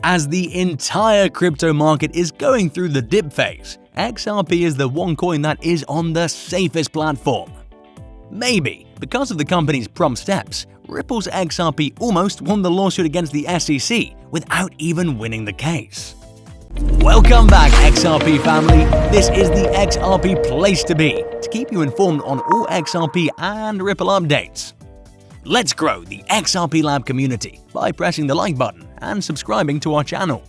As the entire crypto market is going through the dip phase, XRP is the one coin that is on the safest platform. Maybe because of the company's prompt steps, Ripple's XRP almost won the lawsuit against the SEC without even winning the case. Welcome back, XRP family. This is the XRP place to be, to keep you informed on all XRP and Ripple updates. Let's grow the XRP Lab community by pressing the like button and subscribing to our channel.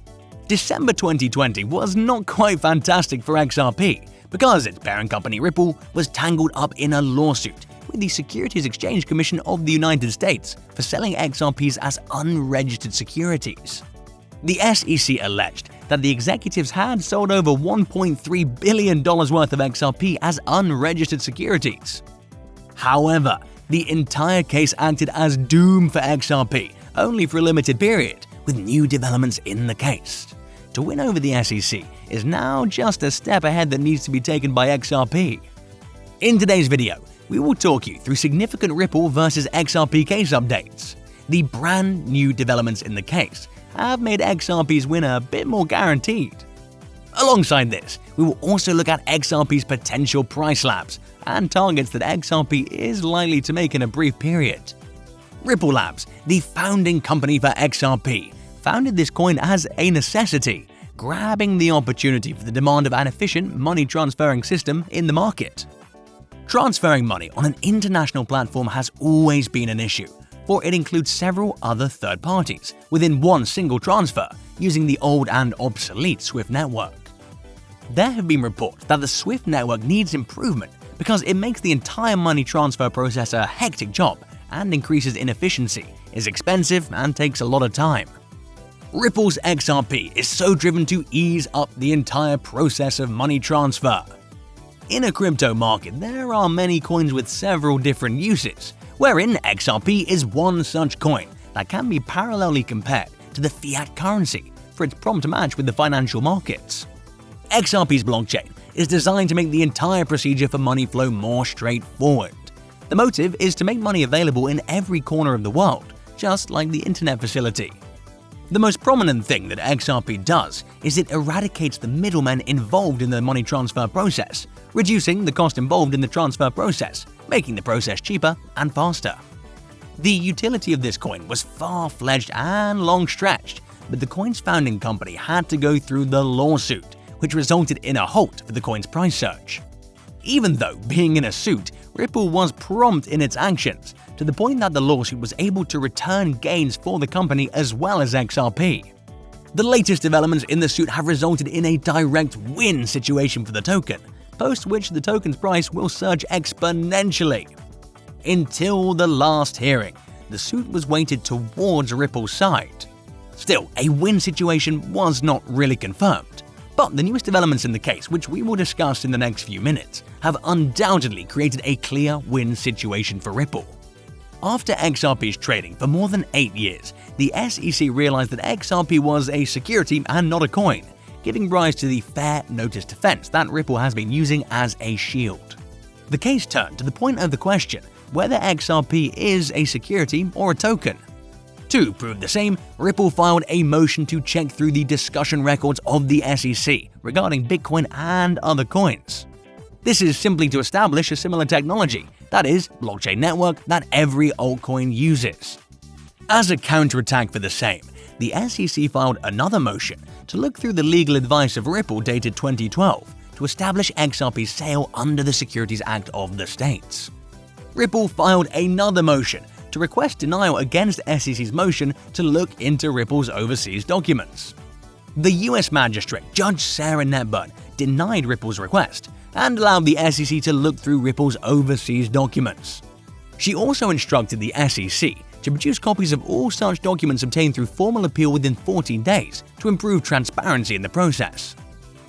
December 2020 was not quite fantastic for XRP because its parent company Ripple was tangled up in a lawsuit with the Securities Exchange Commission of the United States for selling XRPs as unregistered securities. The SEC alleged that the executives had sold over $1.3 billion worth of XRP as unregistered securities. However, the entire case acted as doom for XRP, only for a limited period, with new developments in the case. To win over the SEC is now just a step ahead that needs to be taken by XRP. In today's video, we will talk you through significant Ripple versus XRP case updates. The brand new developments in the case have made XRP's win a bit more guaranteed. Alongside this, we will also look at XRP's potential price slabs and targets that XRP is likely to make in a brief period. Ripple Labs, the founding company for XRP, founded this coin as a necessity, grabbing the opportunity for the demand of an efficient money transferring system in the market. Transferring money on an international platform has always been an issue, for it includes several other third parties within one single transfer using the old and obsolete SWIFT network. There have been reports that the SWIFT network needs improvement because it makes the entire money transfer process a hectic job and increases inefficiency, is expensive, and takes a lot of time. Ripple's XRP is so driven to ease up the entire process of money transfer. In a crypto market, there are many coins with several different uses, wherein XRP is one such coin that can be parallelly compared to the fiat currency for its prompt match with the financial markets. XRP's blockchain is designed to make the entire procedure for money flow more straightforward. The motive is to make money available in every corner of the world, just like the internet facility. The most prominent thing that XRP does is it eradicates the middlemen involved in the money transfer process, reducing the cost involved in the transfer process, making the process cheaper and faster. The utility of this coin was far-fledged and long-stretched, but the coin's founding company had to go through the lawsuit, which resulted in a halt for the coin's price surge. Even though being in a suit, Ripple was prompt in its actions, to the point that the lawsuit was able to return gains for the company as well as XRP. The latest developments in the suit have resulted in a direct win situation for the token, post which the token's price will surge exponentially. Until the last hearing, the suit was weighted towards Ripple's side. Still, a win situation was not really confirmed. But the newest developments in the case, which we will discuss in the next few minutes, have undoubtedly created a clear win situation for Ripple. After XRP's trading for more than 8 years, the SEC realized that XRP was a security and not a coin, giving rise to the fair notice defense that Ripple has been using as a shield. The case turned to the point of the question whether XRP is a security or a token. To prove the same, Ripple filed a motion to check through the discussion records of the SEC regarding Bitcoin and other coins. This is simply to establish a similar technology, that is, blockchain network that every altcoin uses. As a counterattack for the same, the SEC filed another motion to look through the legal advice of Ripple dated 2012 to establish XRP's sale under the Securities Act of the States. Ripple filed another motion to request denial against SEC's motion to look into Ripple's overseas documents. The US magistrate, Judge Sarah Netburn, denied Ripple's request and allowed the SEC to look through Ripple's overseas documents. She also instructed the SEC to produce copies of all such documents obtained through formal appeal within 14 days to improve transparency in the process.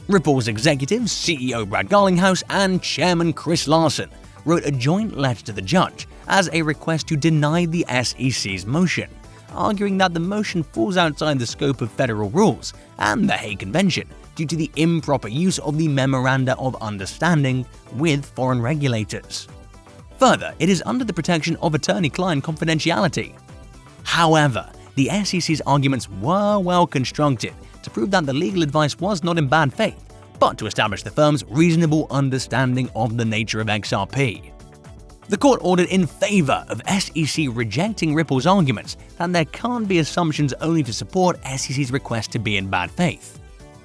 Ripple's executives, CEO Brad Garlinghouse and Chairman Chris Larsen, wrote a joint letter to the judge as a request to deny the SEC's motion, arguing that the motion falls outside the scope of federal rules and the Hague Convention due to the improper use of the Memoranda of Understanding with foreign regulators. Further, it is under the protection of attorney-client confidentiality. However, the SEC's arguments were well constructed to prove that the legal advice was not in bad faith, but to establish the firm's reasonable understanding of the nature of XRP. The court ordered in favor of SEC rejecting Ripple's arguments that there can't be assumptions only to support SEC's request to be in bad faith.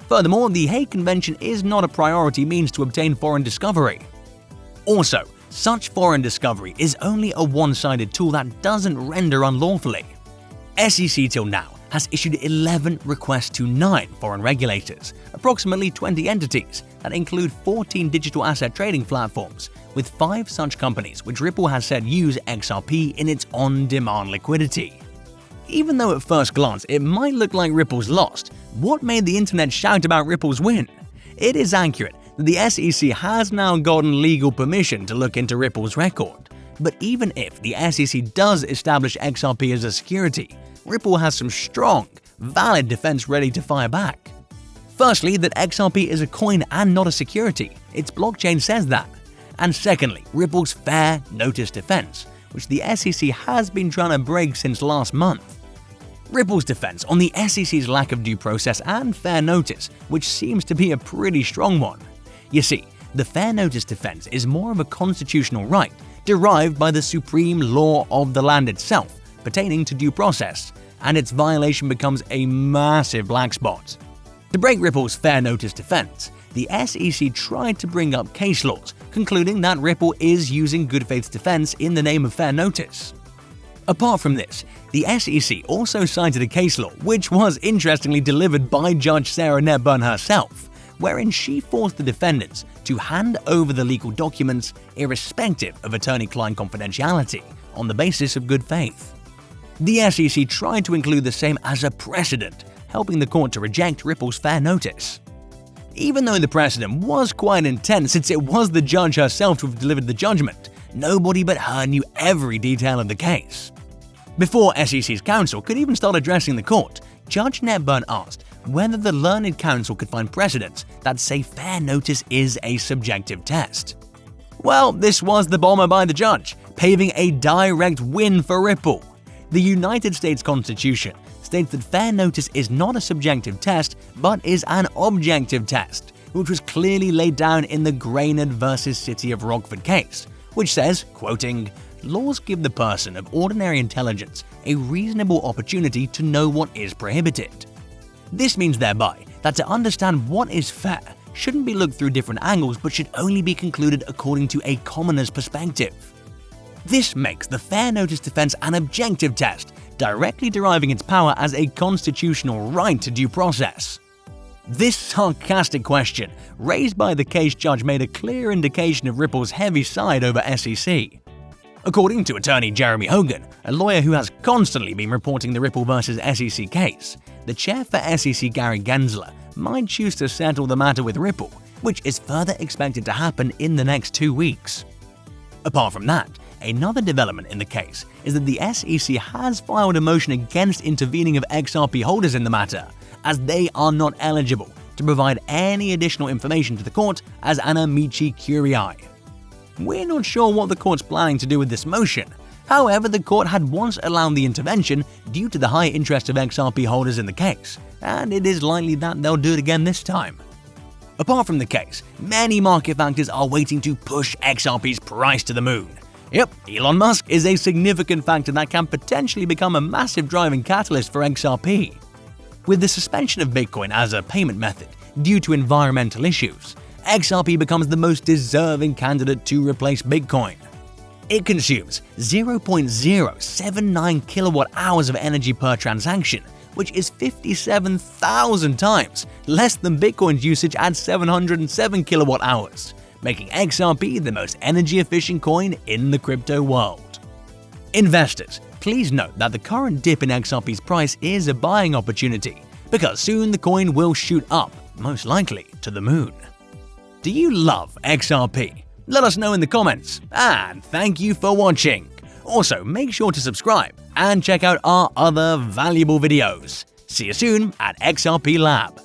Furthermore, the Hague Convention is not a priority means to obtain foreign discovery. Also, such foreign discovery is only a one-sided tool that doesn't render unlawfully. SEC till now has issued 11 requests to 9 foreign regulators, approximately 20 entities that include 14 digital asset trading platforms, with 5 such companies which Ripple has said use XRP in its on-demand liquidity. Even though at first glance it might look like Ripple's lost, what made the internet shout about Ripple's win? It is accurate that the SEC has now gotten legal permission to look into Ripple's record. But even if the SEC does establish XRP as a security, Ripple has some strong, valid defense ready to fire back. Firstly, that XRP is a coin and not a security. Its blockchain says that. And secondly, Ripple's fair notice defense, which the SEC has been trying to break since last month. Ripple's defense on the SEC's lack of due process and fair notice, which seems to be a pretty strong one. You see, the fair notice defense is more of a constitutional right derived by the supreme law of the land itself, pertaining to due process, and its violation becomes a massive black spot. To break Ripple's fair notice defense, the SEC tried to bring up case laws, concluding that Ripple is using good faith defense in the name of fair notice. Apart from this, the SEC also cited a case law which was interestingly delivered by Judge Sarah Netburn herself, wherein she forced the defendants to hand over the legal documents irrespective of attorney-client confidentiality on the basis of good faith. The SEC tried to include the same as a precedent, helping the court to reject Ripple's fair notice. Even though the precedent was quite intense since it was the judge herself to have delivered the judgment, nobody but her knew every detail of the case. Before SEC's counsel could even start addressing the court, Judge Netburn asked whether the learned counsel could find precedents that say fair notice is a subjective test. Well, this was the bomber by the judge, paving a direct win for Ripple. The United States Constitution states that fair notice is not a subjective test, but is an objective test, which was clearly laid down in the Graynard v. City of Rockford case, which says, quoting, "Laws give the person of ordinary intelligence a reasonable opportunity to know what is prohibited." This means thereby that to understand what is fair shouldn't be looked through different angles but should only be concluded according to a commoner's perspective. This makes the fair notice defense an objective test, directly deriving its power as a constitutional right to due process. This sarcastic question raised by the case judge made a clear indication of Ripple's heavy side over SEC. According to attorney Jeremy Hogan, a lawyer who has constantly been reporting the Ripple vs. SEC case, the chair for SEC Gary Gensler might choose to settle the matter with Ripple, which is further expected to happen in the next 2 weeks. Apart from that, another development in the case is that the SEC has filed a motion against intervening of XRP holders in the matter, as they are not eligible to provide any additional information to the court as an amici curiae. We're not sure what the court's planning to do with this motion. However, the court had once allowed the intervention due to the high interest of XRP holders in the case, and it is likely that they'll do it again this time. Apart from the case, many market factors are waiting to push XRP's price to the moon. Yep, Elon Musk is a significant factor that can potentially become a massive driving catalyst for XRP. With the suspension of Bitcoin as a payment method due to environmental issues, XRP becomes the most deserving candidate to replace Bitcoin. It consumes 0.079 kilowatt-hours of energy per transaction, which is 57,000 times less than Bitcoin's usage at 707 kilowatt-hours, making XRP the most energy-efficient coin in the crypto world. Investors, please note that the current dip in XRP's price is a buying opportunity, because soon the coin will shoot up, most likely to the moon. Do you love XRP? Let us know in the comments, and thank you for watching. Also, make sure to subscribe and check out our other valuable videos. See you soon at XRP Lab.